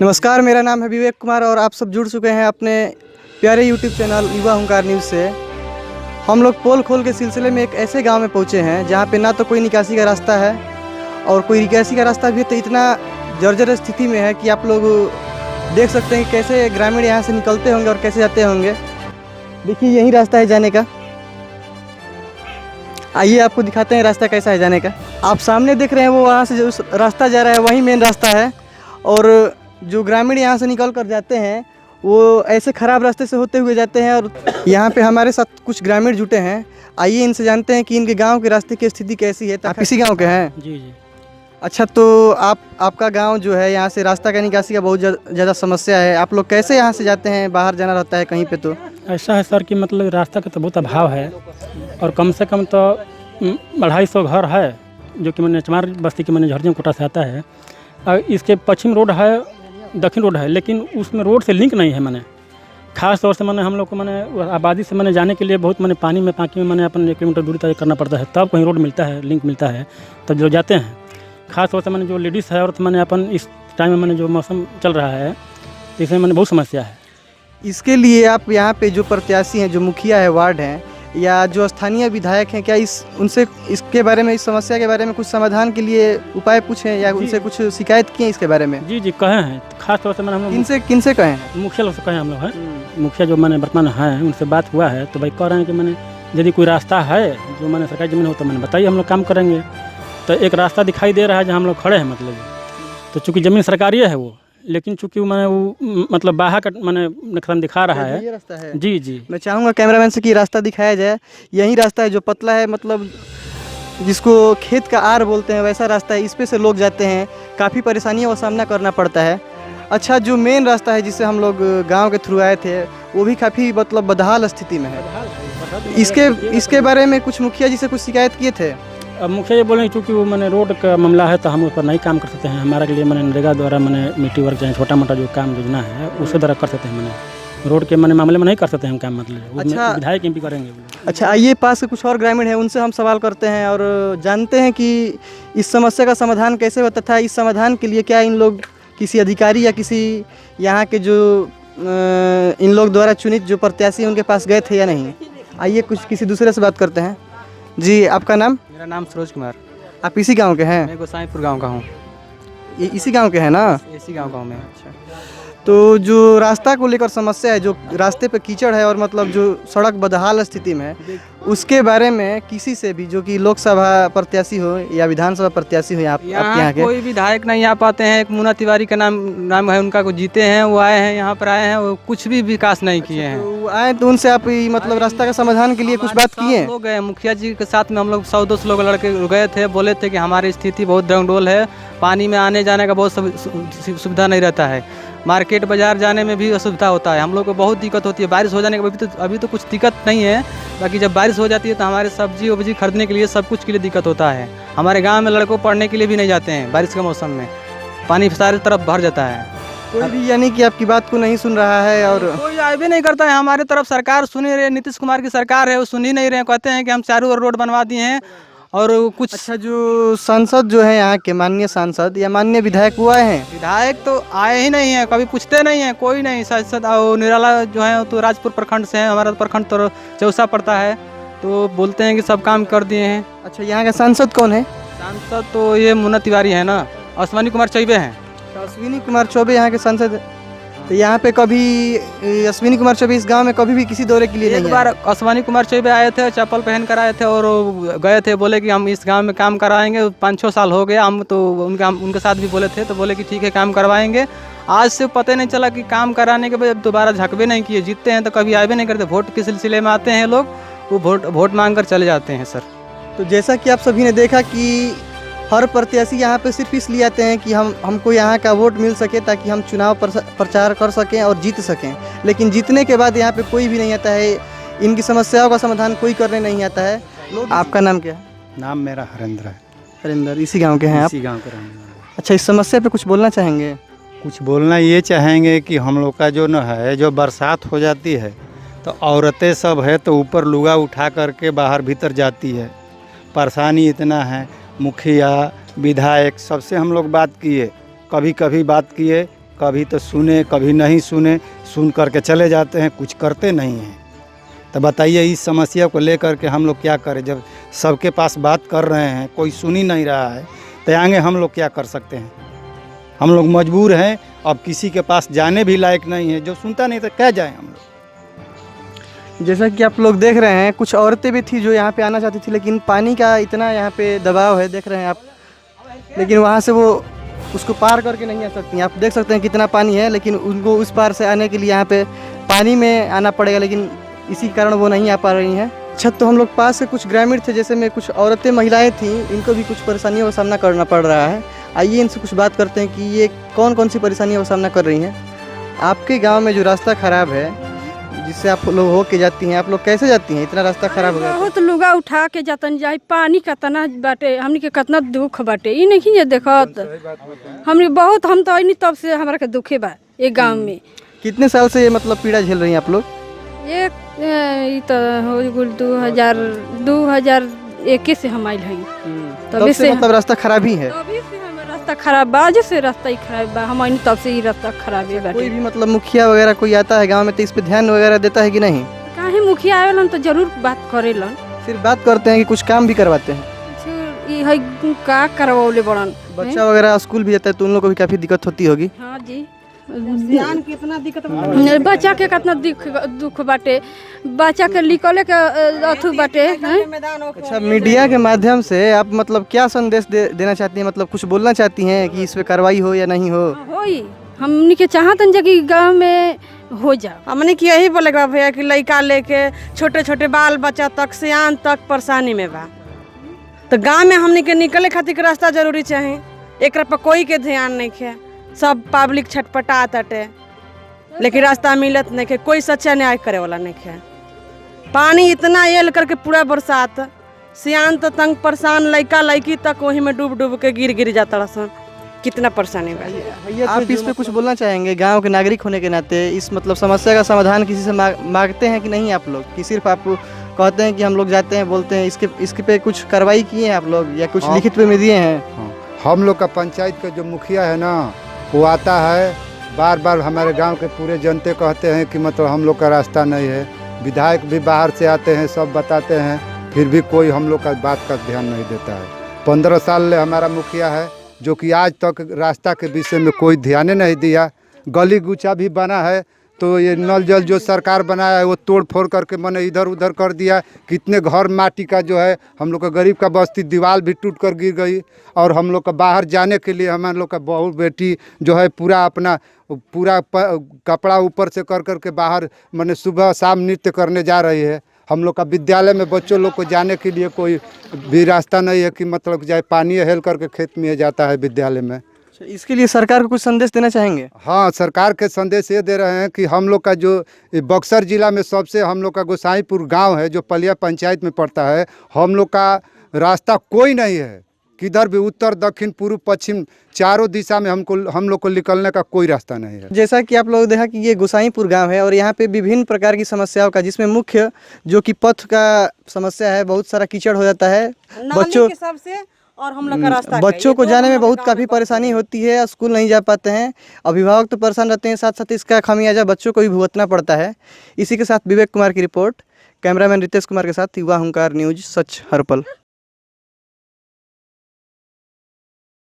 नमस्कार, मेरा नाम है विवेक कुमार और आप सब जुड़ चुके हैं अपने प्यारे यूट्यूब चैनल युवा हुंकार न्यूज़ से। हम लोग पोल खोल के सिलसिले में एक ऐसे गांव में पहुंचे हैं जहां पे ना तो कोई निकासी का रास्ता है और कोई निकासी का रास्ता भी तो इतना जर्जर स्थिति में है कि आप लोग देख सकते हैं कि कैसे ग्रामीण यहाँ से निकलते होंगे और कैसे जाते होंगे। देखिए, यही रास्ता है जाने का। आइए आपको दिखाते हैं रास्ता कैसा है जाने का। आप सामने देख रहे हैं वो वहाँ से जो रास्ता जा रहा है वही मेन रास्ता है, और जो ग्रामीण यहाँ से निकल कर जाते हैं वो ऐसे ख़राब रास्ते से होते हुए जाते हैं। और यहाँ पे हमारे साथ कुछ ग्रामीण जुटे हैं। आइए इनसे जानते हैं कि इनके गांव के रास्ते की स्थिति कैसी है। आप इसी गांव के हैं? जी जी। अच्छा, तो आपका गांव जो है यहाँ से रास्ता का निकासी का बहुत ज़्यादा समस्या है। आप लोग कैसे यहाँ से जाते हैं? बाहर जाना रहता है कहीं पे? तो ऐसा है सर कि मतलब रास्ता का तो बहुत अभाव है और कम से कम तो 250 घर है जो कि मैंने चमार बस्ती के मैंने झरझम कोटा से आता है। और इसके पश्चिम रोड है, दक्षिण रोड है, लेकिन उसमें रोड से लिंक नहीं है। मैंने खास तौर से मैंने हम लोग को मैंने आबादी से मैंने जाने के लिए बहुत मैंने पानी में पाकी में मैंने अपन 1 किलोमीटर दूरी तय करना पड़ता है, तब कहीं रोड मिलता है, लिंक मिलता है, तब जो जाते हैं। खास तौर से मैंने जो लेडीज़ है और मैंने अपन इस टाइम में मैंने जो मौसम चल रहा है इसमें मैंने बहुत समस्या है। इसके लिए आप यहाँ पे जो प्रत्याशी हैं, जो मुखिया है, वार्ड हैं, या जो स्थानीय विधायक हैं, क्या उनसे इसके बारे में, इस समस्या के बारे में कुछ समाधान के लिए उपाय पूछे या उनसे कुछ शिकायत किए इसके बारे में? जी जी, कहे हैं। खास तौर से मैंने हम लोग किनसे कहे हैं? मुखिया लोग से कहे हम लोग हैं। मुखिया जो मैंने वर्तमान हैं उनसे बात हुआ है, तो भाई कह रहे हैं कि मैंने यदि कोई रास्ता है जो मैंने सरकारी ज़मीन हो तो मैंने बताइए, हम लोग काम करेंगे। तो एक रास्ता दिखाई दे रहा है जहाँ हम लोग खड़े हैं, मतलब तो चूँकि ज़मीन सरकारी है वो, लेकिन चूँकि मैंने वो मतलब बाहर का मैंने नक्शा दिखा रहा है। ये रास्ता है? जी जी। मैं चाहूँगा कैमरामैन से कि रास्ता दिखाया जाए। यही रास्ता है जो पतला है, मतलब जिसको खेत का आर बोलते हैं, वैसा रास्ता है। इस पे से लोग जाते हैं, काफ़ी परेशानियों का सामना करना पड़ता है। अच्छा, जो मेन रास्ता है जिससे हम लोग गांव के थ्रू आए थे वो भी काफ़ी मतलब बदहाल स्थिति में है। इसके बारे में कुछ मुखिया जी से कुछ शिकायत किए थे? अब मुखिया जी बोले चूँकि वो मैंने रोड का मामला है तो हम उस पर नहीं काम कर सकते हैं। हमारे लिए मैंने नरेगा द्वारा मैंने मिट्टी वर्क चाहे छोटा मोटा जो काम योजना है उसके द्वारा कर सकते हैं। मैंने रोड के मैंने मामले में नहीं कर सकते हैं हम काम, मतलब अच्छा, विधायक भी करेंगे। अच्छा, आइए पास के कुछ और ग्रामीण हैं, उनसे हम सवाल करते हैं और जानते हैं कि इस समस्या का समाधान कैसे होता था। इस समाधान के लिए क्या इन लोग किसी अधिकारी या किसी यहाँ के जो इन लोग द्वारा चुनित जो प्रत्याशी उनके पास गए थे या नहीं? आइए कुछ किसी दूसरे से बात करते हैं। जी, आपका नाम? मेरा नाम सरोज कुमार। आप इसी गांव के हैं? मैं गोसाईपुर गांव का हूँ। इसी गांव के हैं ना? इसी गांव का मैं। अच्छा, तो जो रास्ता को लेकर समस्या है, जो रास्ते पे कीचड़ है और मतलब जो सड़क बदहाल स्थिति में है, उसके बारे में किसी से भी, जो कि लोकसभा प्रत्याशी हो या विधानसभा प्रत्याशी हो, आपके यहाँ के कोई विधायक नहीं आ पाते हैं। एक मुन्ना तिवारी का नाम है उनका, को जीते हैं, वो आए हैं, यहाँ पर आए हैं, वो कुछ भी विकास नहीं किए हैं। तो आए तो उनसे आप मतलब रास्ता का समाधान के लिए कुछ बात किए हैं? लोग गए मुखिया जी के साथ में, हम लोग 100-200 लोग लड़के गए थे, बोले थे कि हमारी स्थिति बहुत डगडोल है, पानी में आने जाने का बहुत सुविधा नहीं रहता है, मार्केट बाजार जाने में भी असुविधा होता है, हम लोग को बहुत दिक्कत होती है। बारिश हो जाने के अभी तो कुछ दिक्कत नहीं है, बाकी जब बारिश हो जाती है तो हमारे सब्जी वब्जी खरीदने के लिए सब कुछ के लिए दिक्कत होता है। हमारे गांव में लड़कों पढ़ने के लिए भी नहीं जाते हैं, बारिश के मौसम में पानी सारे तरफ भर जाता है। कोई भी यानी कि आपकी बात को नहीं सुन रहा है और कोई आए भी नहीं करता है हमारे तरफ। सरकार सुन ही रहे, नीतीश कुमार की सरकार है, वो सुन ही नहीं रहे। कहते हैं कि हम चारों ओर रोड बनवा दिए हैं और कुछ। अच्छा, जो सांसद जो है यहाँ के, माननीय सांसद या माननीय विधायक वो आए हैं? विधायक तो आए ही नहीं है, कभी पूछते नहीं है, कोई नहीं। सांसद निराला जो है तो राजपुर प्रखंड से है, हमारा प्रखंड तो चौसा पड़ता है, तो बोलते हैं कि सब काम कर दिए हैं। अच्छा, यहाँ का सांसद कौन है? सांसद तो ये मुन्ना तिवारी है ना, अश्विनी कुमार चौबे हैं। अश्विनी कुमार चौबे यहाँ के सांसद। तो यहाँ पे कभी अश्विनी कुमार चौबे इस गांव में कभी भी किसी दौरे के लिए नहीं? एक बार अश्विनी कुमार चौबे आए थे, चप्पल पहन कर आए थे और गए थे, बोले कि हम इस गांव में काम कराएंगे। 5-6 साल हो गए, हम तो उनके साथ भी बोले थे, तो बोले कि ठीक है काम करवाएंगे। आज से पता नहीं चला कि काम कराने के बाद दोबारा झकबे नहीं किए। जीतते हैं तो कभी आए भी नहीं करते। वोट के सिलसिले में आते हैं लोग, वो वोट मांग कर चले जाते हैं सर। तो जैसा कि आप सभी ने देखा कि हर प्रत्याशी यहाँ पे सिर्फ इसलिए आते हैं कि हमको यहाँ का वोट मिल सके ताकि हम चुनाव प्रचार कर सकें और जीत सकें, लेकिन जीतने के बाद यहाँ पे कोई भी नहीं आता है, इनकी समस्याओं का समाधान कोई करने नहीं आता है। आपका नाम क्या है? नाम मेरा हरेंद्र है। हरिंदर, इसी गांव के हैं आप? इसी गांव के रहने वाले हैं। अच्छा, इस समस्या पे कुछ बोलना चाहेंगे? कुछ बोलना ये चाहेंगे कि हम लोग का जो न है, जो बरसात हो जाती है तो औरतें सब है तो ऊपर लुगा उठा करके बाहर भीतर जाती है। परेशानी इतना है, मुखिया विधायक सबसे हम लोग बात किए, कभी बात किए, कभी तो सुने कभी नहीं सुने, सुन करके चले जाते हैं, कुछ करते नहीं हैं। तो बताइए इस समस्या को लेकर के हम लोग क्या करें? जब सबके पास बात कर रहे हैं, कोई सुन ही नहीं रहा है, तो आगे हम लोग क्या कर सकते हैं? हम लोग मजबूर हैं, अब किसी के पास जाने भी लायक नहीं है। जो सुनता नहीं तो क्या जाएं हम लोग। जैसा कि आप लोग देख रहे हैं, कुछ औरतें भी थी जो यहाँ पे आना चाहती थी, लेकिन पानी का इतना यहाँ पे दबाव है, देख रहे हैं आप, लेकिन वहाँ से वो उसको पार करके नहीं आ सकती। आप देख सकते हैं कितना पानी है, लेकिन उनको उस पार से आने के लिए यहाँ पे पानी में आना पड़ेगा, लेकिन इसी कारण वो नहीं आ पा रही हैं। छत तो हम लोग पास से कुछ ग्रामीण थे, जैसे में कुछ औरतें महिलाएं थीं, इनको भी कुछ परेशानियों का सामना करना पड़ रहा है। आइए इनसे कुछ बात करते हैं कि ये कौन कौन सी परेशानियों का सामना कर रही हैं। आपके गांव में जो रास्ता ख़राब है, जिससे आप लोग हो के जाती हैं, आप लोग कैसे जाती हैं? इतना रास्ता ख़राब हो गया। बहुत लुगा उठा के जतन जाए, पानी कतना बाटे, हमनी के कितना दुख बाटे, ई नहीं जे देखत हमनी बहुत, हम तो नहीं तब से हमरा के दुखे बा ये गांव में। कितने साल से ये मतलब पीड़ा झेल रही हैं आप लोग? ये ई तो हो गेल 2001 से हम आइल हई, तब से मतलब रास्ता खराब ही है। तभी से हमर रास्ता खराब बा, आज से रास्ता ही खराब बा, हम तब से ही रास्ता खराब है बाटे। कोई भी मतलब मुखिया वगैरह कोई आता है गांव में तो इस पे ध्यान वगैरह देता है कि नहीं? काहे मुखिया आवेलन तो जरूर बात करेलन, सिर्फ बात करते हैं कि कुछ काम भी करवाते हैं? ई है का करवौले बड़न। बच्चा वगैरह स्कूल भी जाता है तो उन लोगों को भी काफ़ी दिक्कत होती होगी। हाँ जी, कितना दिक्कत बच्चा के कितना दुख बाटे, बच्चा के निकले के अथु बाटे। अच्छा, मीडिया के माध्यम से आप मतलब क्या संदेश देना चाहती हैं? मतलब कुछ बोलना चाहती हैं कि इस पे कार्रवाई हो या नहीं हो? होई, हमनी के चाहतन जगह गांव में हो जा। हमने की यही बोले बा भैया कि लड़का लेके छोटे छोटे बाल बच्चा तक सियान तक परेशानी में बा, तो गांव में हमने के निकले खातिर के रास्ता जरूरी चाहे। एक पर कोई के ध्यान नहीं है, सब पब्लिक छटपटा तटे, लेकिन रास्ता मिलत नहीं है, कोई सच्चा न्याय करे वाला नहीं है। पानी इतना एल करके पूरा बरसात, सियान तो तंग परेशान, लड़का लड़की तक वही में डूब डूब के गिर जाता रहा। कितना परेशानी बा। आप इस पे कुछ बोलना चाहेंगे गांव के नागरिक होने के नाते? इस मतलब समस्या का समाधान किसी से मांगते हैं कि नहीं आप लोग, कि सिर्फ आप कहते हैं कि हम लोग जाते हैं बोलते हैं? इसके पे कुछ कार्रवाई किए हैं आप लोग या कुछ लिखित में दिए हैं? हम लोग का पंचायत का जो मुखिया है ना, वो आता है बार बार, हमारे गांव के पूरे जनते कहते हैं कि मतलब हम लोग का रास्ता नहीं है। विधायक भी बाहर से आते हैं, सब बताते हैं, फिर भी कोई हम लोग का बात का ध्यान नहीं देता है। 15 साल ले हमारा मुखिया है, जो कि आज तक रास्ता के विषय में कोई ध्यान नहीं दिया। गली गुचा भी बना है तो ये नल जल जो सरकार बनाया है वो तोड़ फोड़ करके मैंने इधर उधर कर दिया। कितने घर माटी का जो है, हम लोग का गरीब का बस्ती दीवार भी टूट कर गिर गई, और हम लोग का बाहर जाने के लिए हमारे लोग का बहू बेटी जो है पूरा अपना कपड़ा ऊपर से कर करके बाहर मैंने सुबह शाम नृत्य करने जा रही है। हम लोग का विद्यालय में बच्चों लोग को जाने के लिए कोई भी रास्ता नहीं है कि मतलब जाए पानी हेल करके खेत में जाता है विद्यालय में। इसके लिए सरकार को कुछ संदेश देना चाहेंगे? हाँ, सरकार के संदेश ये दे रहे हैं कि हम लोग का जो बक्सर जिला में सबसे हम लोग का गोसाईपुर गांव है, जो पलिया पंचायत में पड़ता है, हम लोग का रास्ता कोई नहीं है, किधर भी उत्तर दक्षिण पूर्व पश्चिम चारों दिशा में हम लोग को निकलने का कोई रास्ता नहीं है। जैसा कि आप लोग देखा कि ये गोसाईपुर गांव है और यहाँ पे विभिन्न प्रकार की समस्याओं का, जिसमें मुख्य जो कि पथ का समस्या है, बहुत सारा कीचड़ हो जाता है बच्चों सबसे, और हम लोग का रास्ता बच्चों को जाने में बहुत काफ़ी परेशानी होती है, स्कूल नहीं जा पाते हैं, अभिभावक तो परेशान रहते हैं, साथ साथ इसका खामियाजा बच्चों को भी भुगतना पड़ता है। इसी के साथ विवेक कुमार की रिपोर्ट, कैमरामैन रितेश कुमार के साथ युवा हुंकार न्यूज़, सच हर पल।